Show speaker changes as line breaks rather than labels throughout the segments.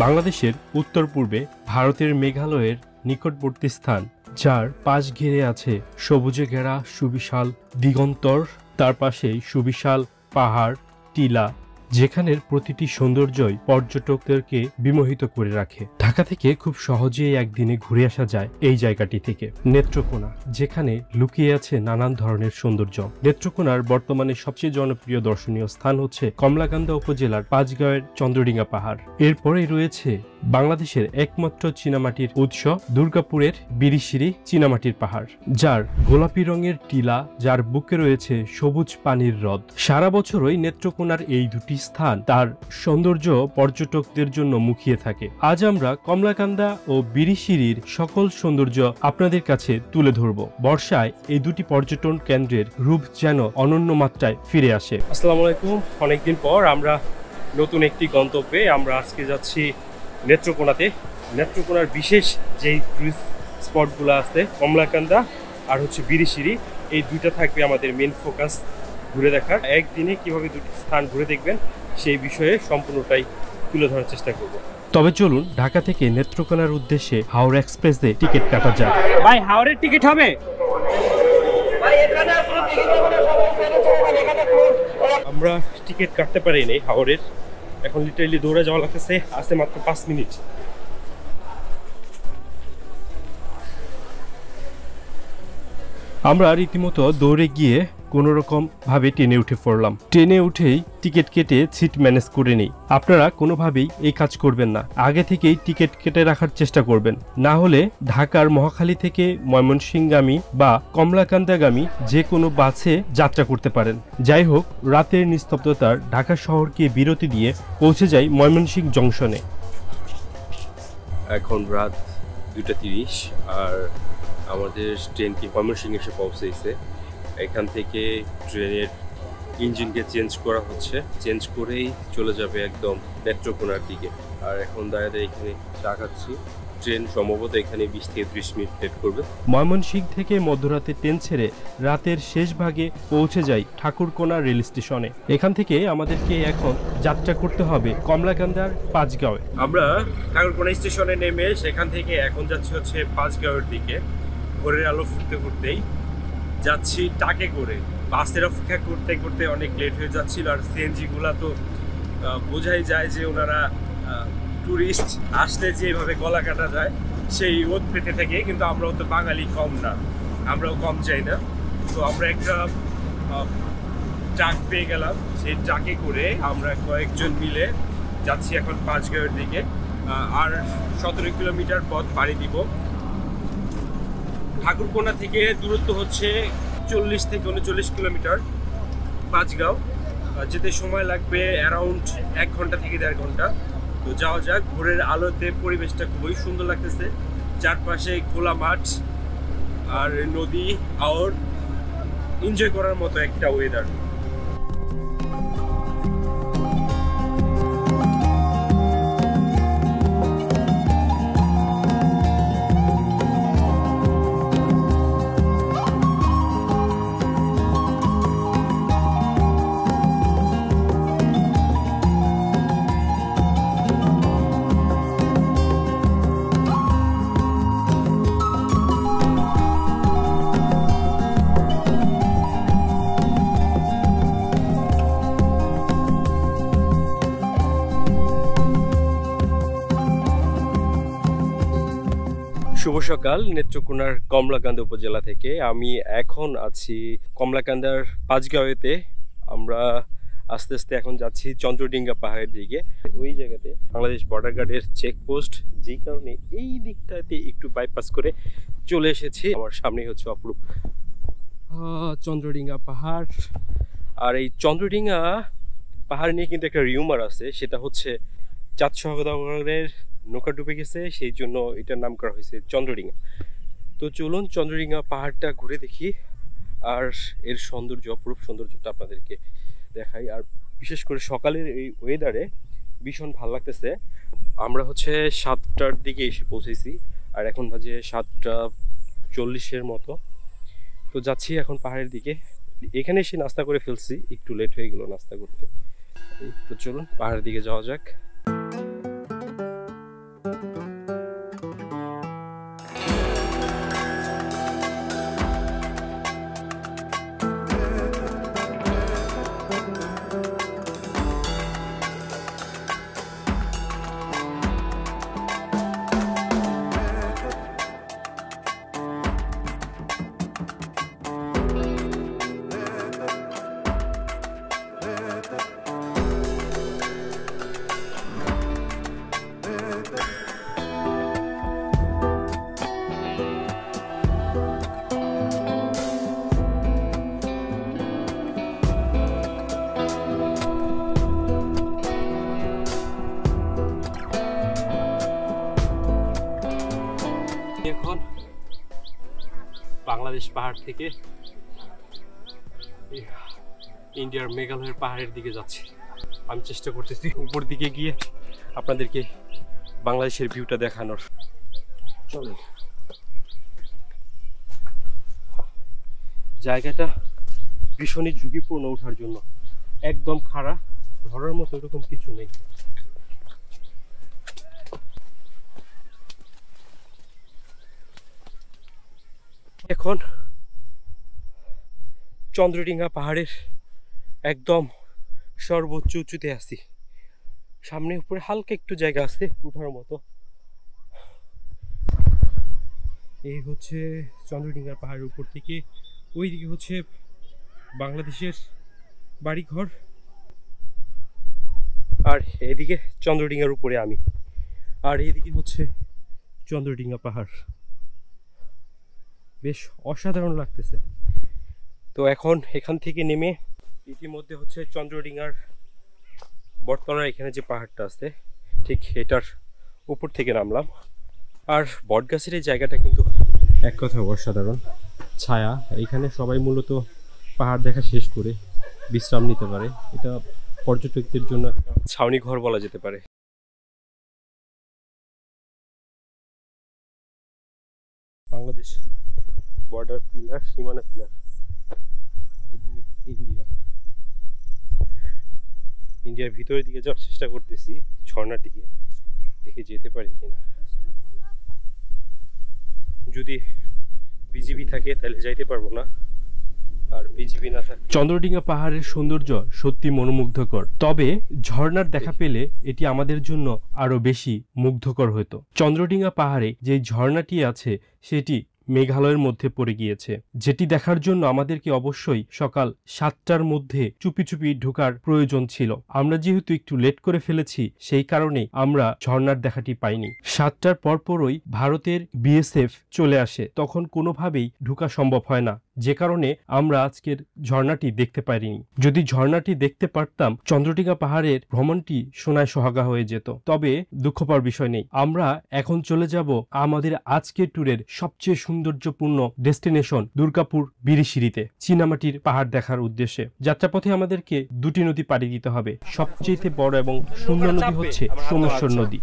বাংলাদেশের উত্তর পূর্বে ভারতের মেঘালয়ের নিকটবর্তী স্থান, যার পাশ ঘিরে আছে সবুজে ঘেরা সুবিশাল দিগন্তর, তার পাশেই সুবিশাল পাহাড় টিলা, যেখানের প্রতিটি সৌন্দর্যই পর্যটকদেরকে বিমোহিত করে রাখে। ঢাকা থেকে খুব সহজেই একদিনে ঘুরে আসা যায় এই জায়গাটি থেকে। নেত্রকোনা, যেখানে লুকিয়ে আছে নানান ধরনের সৌন্দর্য। নেত্রকোনার বর্তমানে সবচেয়ে জনপ্রিয় দর্শনীয় স্থান হচ্ছে কমলাকান্দা উপজেলার পাঁচগাঁওয়ের চন্দ্রডিঙ্গা পাহাড়। এরপরেই রয়েছে বাংলাদেশের একমাত্র চীনামাটির উৎস দুর্গাপুরের বিরিশিরি চীনামাটির পাহাড়, যার গোলাপি রঙের টিলা, যার বুকে রয়েছে সবুজ পানির হ্রদ। সারা বছরই নেত্রকোনার এই দুটি স্থান তার সৌন্দর্য পর্যটকদের জন্য মুখিয়ে থাকে। আজ আমরা কমলাকান্দা ও বিরিশিরির সকল সৌন্দর্য আপনাদের কাছে তুলে ধরব। বর্ষায় এই দুটি পর্যটন কেন্দ্রের রূপ যেন অনন্য মাত্রায় ফিরে আসে। আসসালামু আলাইকুম। অনেকদিন পর আমরা নতুন একটি গন্তব্যে আমরা আজকে যাচ্ছি নেত্রকোনাতে। নেত্রকোনার বিশেষ যেই টুরিস্ট স্পটগুলো আছে কমলাকান্দা আর হচ্ছে বিরিশিরি, এই দুইটা থাকবে আমাদের মেন ফোকাস ঘুরে দেখার। একদিনে কিভাবে দুটি স্থান ঘুরে দেখবেন সেই বিষয়ে সম্পূর্ণটাই তুলে ধরার চেষ্টা করব। তবে চলুন ঢাকা থেকে নেত্রকোনার উদ্দেশ্যে হাওড়া এক্সপ্রেসে টিকিট কাটা যাক। ভাই, হাওড়ের টিকিট হবে? আমরা টিকিট কাটতে পারিনি হাওড়ের, এখন লিটারালি দৌড়ে যাওয়া লাগতেছে, আসতে মাত্র 5 মিনিট। আমরা রীতিমতো দৌড়ে গিয়ে কোনো রকম ভাবে ট্রেনে উঠে পড়লাম। ট্রেনে উঠেই টিকিট কেটে সিট ম্যানেজ করে নিই। আপনারা কোনোভাবেই এই কাজ করবেন না, আগে থেকেই টিকিট কেটে রাখার চেষ্টা করবেন, না হলে ঢাকার মহাখালী থেকে ময়মনসিংহগামী বা কমলাকান্দাগামী যে কোনো বাসে যাত্রা করতে পারেন। যাই হোক, রাতের নিস্তব্ধতার ঢাকা শহরকে বিরতি দিয়ে পৌঁছে যাই ময়মনসিংহ জংশনে। এখন রাত 2:30 আর আমাদের ট্রেনটি ময়মনসিংহ এসে পৌঁছেছে। এখান থেকে ট্রেনের ইঞ্জিনকে চেঞ্জ করা হচ্ছে, চেঞ্জ করেই চলে যাবে একদম নেত্রকোনার দিকে। আর এখন দাঁড়িয়ে এখানে চা খাচ্ছি। ট্রেন সম্ভবত এখানে 20 থেকে 30 মিনিট লেট করবে। ময়মনসিংহ থেকে মধ্যরাতে ট্রেন ছেড়ে রাতের শেষ ভাগে পৌঁছে যাই ঠাকুরকোনা রেল স্টেশনে। এখান থেকে আমাদেরকে এখন যাত্রা করতে হবে কমলাকান্দার পাঁচগাঁওয়ে। আমরা ঠাকুরকোনা স্টেশনে নেমে সেখান থেকে এখন যাচ্ছি হচ্ছে পাঁচগাঁওয়ের দিকে। ভোরের আলো ফুটতে ফুটতেই যাচ্ছি টাকে করে। বাসের অপেক্ষা করতে করতে অনেক লেট হয়ে যাচ্ছিল। আর সিএনজি গুলা তো বোঝাই যায় যে ওনারা টুরিস্ট আসলে যেভাবে গলা কাটা যায় সেই ওত পেতে থাকে, কিন্তু আমরাও তো বাঙালি কম না, আমরাও কম চাই না। তো আমরা একটা ট্রাক পেয়ে গেলাম, সেই ট্রাকে করে আমরা কয়েকজন মিলে যাচ্ছি এখন পাঁচগাঁওয়ের দিকে। আর 17 কিলোমিটার পথ পাড়ি দিব। ঠাকুরকোনা থেকে দূরত্ব হচ্ছে 40 থেকে 39 কিলোমিটার পাঁচগাঁও। যেতে সময় লাগবে অ্যারাউন্ড 1 ঘন্টা থেকে 1.5 ঘন্টা। তো যাওয়া যাক। ভোরের আলোতে পরিবেশটা খুবই সুন্দর লাগতেছে, চারপাশে খোলা মাঠ আর নদী, আর এনজয় করার মতো একটা ওয়েদার। শুভ সকাল নেত্রকোনার কমলাকান্দা উপজেলা থেকে। আমি এখন আছি কমলাকান্দার পাঁচগাঁওয়েতে। আমরা আস্তে আস্তে এখন যাচ্ছি চন্দ্রডিঙ্গা পাহাড়ের দিকে। ওই জায়গাতে বাংলাদেশ বর্ডার গার্ডের চেকপোস্ট, যেই কারণে এই দিকটাতে একটু বাইপাস করে চলে এসেছি। আমার সামনে হচ্ছে অপরূপ চন্দ্রডিঙ্গা পাহাড়। আর এই চন্দ্রডিঙ্গা পাহাড় নিয়ে কিন্তু একটা রিউমার আছে, সেটা হচ্ছে চাঁদ সওদাগরের নৌকা ডুবে গেছে, সেই জন্য এটার নাম করা হয়েছে চন্দ্রডিঙ্গা। তো চলুন চন্দ্রডিঙ্গা পাহাড়টা ঘুরে দেখি আর এর সৌন্দর্য, অপরূপ সৌন্দর্যটা আপনাদেরকে দেখাই। আর বিশেষ করে সকালের এই ওয়েদারে ভীষণ ভালো লাগতেছে। আমরা হচ্ছে 7টার দিকে এসে পৌঁছেছি আর এখন বাজে 7:40 মতো। তো যাচ্ছি এখন পাহাড়ের দিকে। এখানে এসে নাস্তা করে ফেলছি, একটু লেট হয়ে গেল নাস্তা করতে। তো চলুন পাহাড়ের দিকে যাওয়া যাক। এখন বাংলাদেশ পাহাড় থেকে ইন্ডিয়ার মেঘালয়ের পাহাড়ের দিকে যাচ্ছি। আমি চেষ্টা করতেছি উপর দিকে গিয়ে আপনাদেরকে বাংলাদেশের ভিউটা দেখানোর। চলেন। জায়গাটা ভীষণই ঝুঁকিপূর্ণ ওঠার জন্য, একদম খাড়া, ধরার মতো এরকম কিছু নেই। এখন চন্দ্রডিঙ্গা পাহাড়ের একদম সর্বোচ্চ উঁচুতে আছি। সামনে উপরে হালকা একটু জায়গা আছে উঠার মতো। এই হচ্ছে চন্দ্রডিঙ্গা পাহাড়ের উপর থেকে ওইদিকে হচ্ছে বাংলাদেশের বাড়িঘর, আর এদিকে চন্দ্রডিঙ্গার উপরে আমি, আর এইদিকে হচ্ছে চন্দ্রডিঙ্গা পাহাড়। বেশ অসাধারণ লাগতেছে। তো এখন এখান থেকে নেমে ইতিমধ্যে হচ্ছে চন্দ্রডিঙ্গার বটতলার এখানে যে পাহাড়টা আছে ঠিক এটার উপর থেকে নামলাম। আর বটগাছের এই জায়গাটা কিন্তু এক কথায় অসাধারণ, ছায়া। এখানে সবাই মূলত পাহাড় দেখা শেষ করে বিশ্রাম নিতে পারে। এটা পর্যটকদের জন্য একটা ছাউনি ঘর বলা যেতে পারে। বাংলাদেশ বর্ডার পিলার, সীমানা পিলার, ইন্ডিয়ার ভিতরের দিকে যাওয়ার চেষ্টা করতেছি, ঝর্ণাটিকে দেখে যেতে পারি কিনা। যদি বিজিবি থাকে তাহলে যাইতে পারবো না, আর বিজিবি না থাকে। চন্দ্রডিঙ্গা পাহাড়ের সৌন্দর্য সত্যি মনোমুগ্ধকর, তবে ঝর্ণার দেখা পেলে এটি আমাদের জন্য আরো বেশি মুগ্ধকর হতো। চন্দ্রডিঙ্গা পাহাড়ে যে ঝর্ণাটি আছে সেটি মেঘালয়ের মধ্যে পড়ে গিয়েছে, যেটি দেখার জন্য আমাদেরকে অবশ্যই সকাল 7টার মধ্যে চুপি চুপি ঢোকার প্রয়োজন ছিল। আমরা যেহেতু একটু লেট করে ফেলেছি, সেই কারণে আমরা ঝর্ণার দেখাটি পাইনি। 7টার পরপরই ভারতের বিএসএফ চলে আসে, তখন কোনোভাবেই ঢোকা সম্ভব হয় না, যে কারণে আমরা আজকের ঝর্ণাটি দেখতে পারিনি। যদি ঝর্ণাটি দেখতে পারতাম, চন্দ্রডিঙ্গা পাহাড়ের ভ্রমণটি সোনায় সোহাগা হয়ে যেত। তবে দুঃখ পাওয়ার বিষয় নেই, আমরা এখন চলে যাব আমাদের আজকের ট্যুরের সবচেয়ে সৌন্দর্যপূর্ণ ডেস্টিনেশন দুর্গাপুর বিরিশিরিতে, চীনামাটির পাহাড় দেখার উদ্দেশ্যে। যাত্রাপথে আমাদেরকে দুটি নদী পাড়ি দিতে হবে। সবচেয়ে বড় এবং সুন্দর নদী হচ্ছে সোমেশ্বর নদী।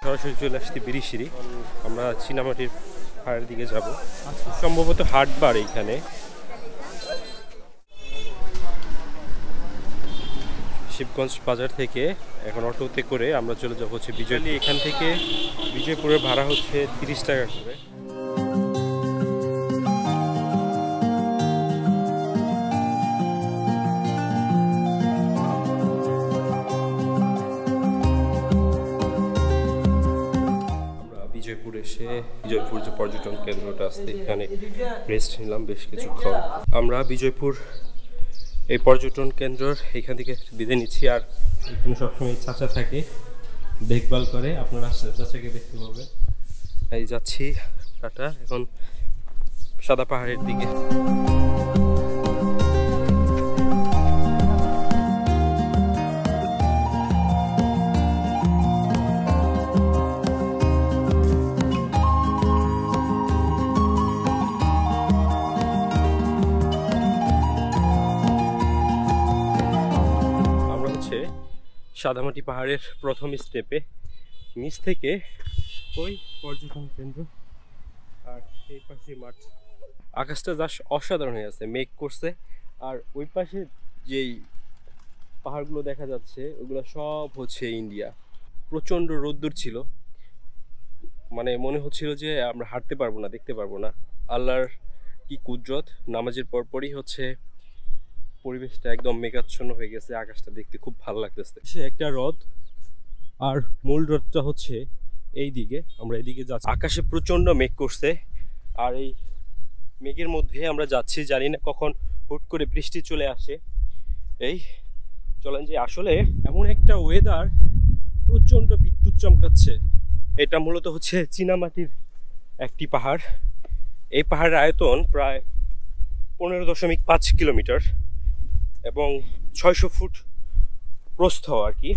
সরাসরি চলে আসছি বিরিশিরি। আমরা চীনামাটির পাহাড়ের দিকে যাব। আজকে সম্ভবত হাটবার এইখানে। শিবগঞ্জ বাজার থেকে এখন অটোতে করে আমরা চলে যাব হচ্ছে বিজয়লি। এখান থেকে বিজয়পুরের ভাড়া হচ্ছে 30 টাকা করে। বিজয়পুর এসে বিজয়পুর যে পর্যটন কেন্দ্রটা আছে এখানে রেস্ট নিলাম বেশ কিছুক্ষণ। আমরা বিজয়পুর এই পর্যটন কেন্দ্রের এখান থেকে বিদায় নিচ্ছি। আর এখানে সবসময় চাচা থাকে, দেখভাল করে, আপনারা চাচাকে দেখতে পাবেন। এই যাচ্ছি, টাটা। এখন সাদা পাহাড়ের দিকে। সাদামাটি পাহাড়ের প্রথম স্টেপে, নিচ থেকে ওই পর্যটন কেন্দ্র, আর এই পাশে মাঠ, আকাশটা যা অসাধারণ হয়ে আছে, মেঘ করছে। আর ওই পাশে যেই পাহাড়গুলো দেখা যাচ্ছে ওগুলো সব হচ্ছে ইন্ডিয়া। প্রচণ্ড রোদ্দুর ছিল, মানে মনে হচ্ছিল যে আমরা হাঁটতে পারবো না, দেখতে পারবো না। আল্লাহর কি কুদরত, নামাজের পরপরই হচ্ছে পরিবেশটা একদম মেঘাচ্ছন্ন হয়ে গেছে, আকাশটা দেখতে খুব ভালো লাগতেছে। সে একটা হ্রদ, আর মূল হ্রদটা হচ্ছে এই দিকে, আমরা এদিকে যাচ্ছি। আকাশে প্রচণ্ড মেঘ করছে, আর এই মেঘের মধ্যে আমরা যাচ্ছি, জানি না কখন হুট করে বৃষ্টি চলে আসে। এই চলেন যে আসলে এমন একটা ওয়েদার, প্রচণ্ড বিদ্যুৎ চমকাচ্ছে। এটা মূলত হচ্ছে চীনামাটির একটি পাহাড়। এই পাহাড়ের আয়তন প্রায় 15.5 কিলোমিটার এবং 600 ফুট প্রস্থ আর কি।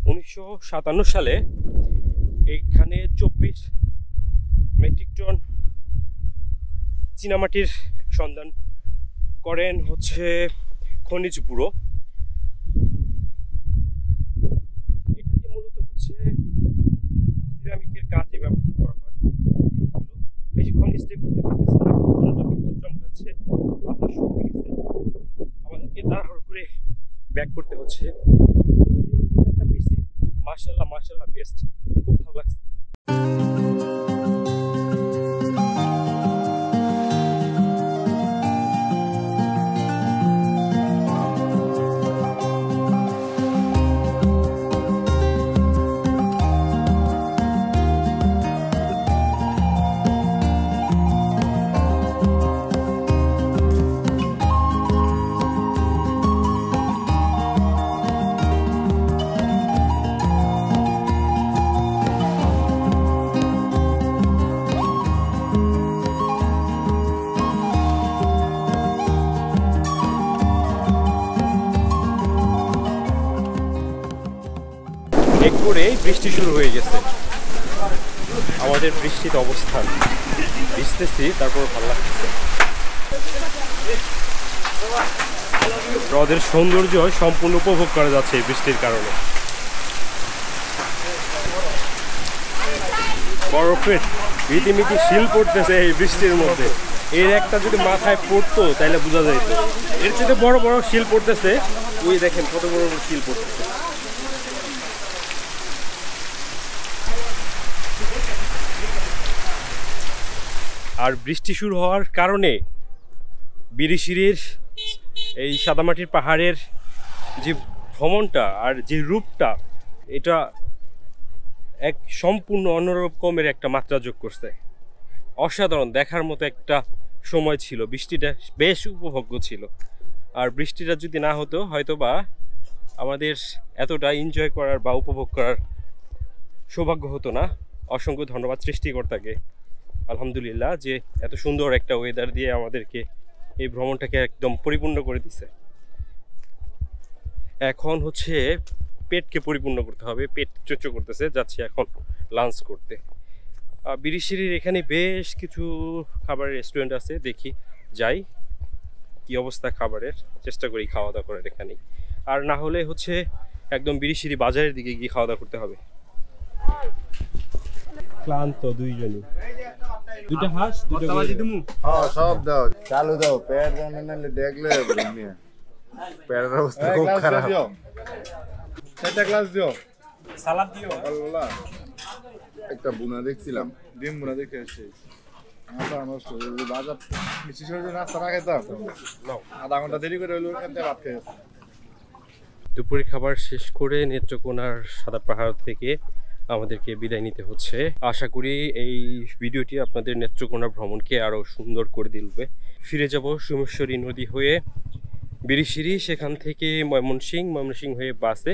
1957 সালে এইখানে 24 মেট্রিক টন চীনামাটির সন্ধান করেন হচ্ছে খনিজ ব্যুরো। এটাকে মূলত হচ্ছে সিরামিকের কাজে ব্যবহার করা হয়। বেশিক্ষণ স্টে করতে পারতেছে না, প্রচন্ড বিদ্যুৎ চমকাচ্ছে, বাতাস শুকিয়ে গেছে, আমাদেরকে তাড়াহুড়ো করে ব্যাক করতে হচ্ছে। ওয়েদারটা বেশি মাশাআল্লাহ বেস্ট, খুব ভালো লাগছে। করে বৃষ্টি শুরু হয়ে গেছে, আমাদের বৃষ্টিতে অবস্থান, ভিজতেছি তারপর ভালো লাগতেছে। হ্রদের সৌন্দর্য সম্পূর্ণ উপভোগ করা যাচ্ছে এই বৃষ্টির কারণে। বরফের রীতিমিতি শিল পড়তেছে এই বৃষ্টির মধ্যে। এর একটা যদি মাথায় পড়তো তাহলে বোঝা যাইতো। এর চেয়ে বড় বড় শিল পড়তেছে, ওই দেখেন কত বড় বড় শিল পড়তেছে। আর বৃষ্টি শুরু হওয়ার কারণে বিরিশিরির এই সাদামাটির পাহাড়ের যে ভ্রমণটা আর যে রূপটা, এটা এক সম্পূর্ণ অন্যরকমের একটা মাত্রা যোগ করছে। অসাধারণ দেখার মতো একটা সময় ছিল, বৃষ্টিটা বেশ উপভোগ্য ছিল। আর বৃষ্টিটা যদি না হতো হয়তো বা আমাদের এতটা এনজয় করার বা উপভোগ করার সৌভাগ্য হতো না। অসংখ্য ধন্যবাদ সৃষ্টিকর্তাকে, আলহামদুলিল্লাহ, যে এত সুন্দর একটা ওয়েদার দিয়ে আমাদেরকে এই ভ্রমণটাকে একদম পরিপূর্ণ করে দিছে। এখন হচ্ছে পেটকে পরিপূর্ণ করতে হবে, পেট চোচো করতেছে, যাচ্ছি এখন লাঞ্চ করতে। বিরিশিরির এখানে বেশ কিছু খাবারের রেস্টুরেন্ট আছে, দেখি যাই কি অবস্থা খাবারের, চেষ্টা করি খাওয়া দাওয়া করার এখানেই। আর না হলে হচ্ছে একদম বিরিশিরি বাজারের দিকে গিয়ে খাওয়া দাওয়া করতে হবে। ক্লান্ত দুইজনই। দুইটা হাঁস, দুইটা
হ্যাঁ সব দাও, চালু দাও, পেট নালে দেখলে পেটের অবস্থা খুব খারাপ। একটা গ্লাস দিও,
সালাদ দিও।
আল্লাহ, একটা বুনা দেখছিলাম, ডিম বুনা দেখে এসেছি। বাজার বিশেষ করে নাস্তা না খেতাম, আধা ঘন্টা দেরি করে হইলো এখান থেকে ভাত খেয়ে।
দুপুরের খাবার শেষ করে নেত্রকোনার সাদা পাহাড় থেকে আমাদেরকে বিদায় নিতে হচ্ছে। আশা করি এই ভিডিওটি আপনাদের নেত্রকোনা ভ্রমণকে আরও সুন্দর করে দিলবে। ফিরে যাব সোমেশ্বরী নদী হয়ে বিরিশিরি, সেখান থেকে ময়মনসিংহ হয়ে বাসে।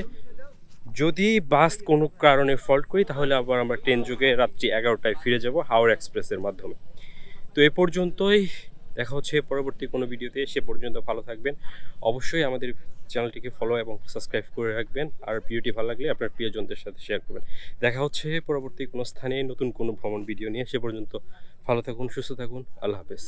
যদি বাস কোনো কারণে ফল্ট করি তাহলে আবার আমরা ট্রেন যোগে রাত্রি 11টায় ফিরে যাব হাওড়া এক্সপ্রেসের মাধ্যমে। তো এ পর্যন্তই, দেখা হচ্ছে পরবর্তী কোনো ভিডিওতে। সে পর্যন্ত ভালো থাকবেন, অবশ্যই আমাদের চ্যানেলটিকে ফলো এবং সাবস্ক্রাইব করে রাখবেন। আর ভিডিওটি ভালো লাগলে আপনার প্রিয়জনদের সাথে শেয়ার করবেন। দেখা হচ্ছে পরবর্তী কোনো স্থানে নতুন কোনো ভ্রমণ ভিডিও নিয়ে। সে পর্যন্ত ভালো থাকুন, সুস্থ থাকুন, আল্লাহ হাফেজ।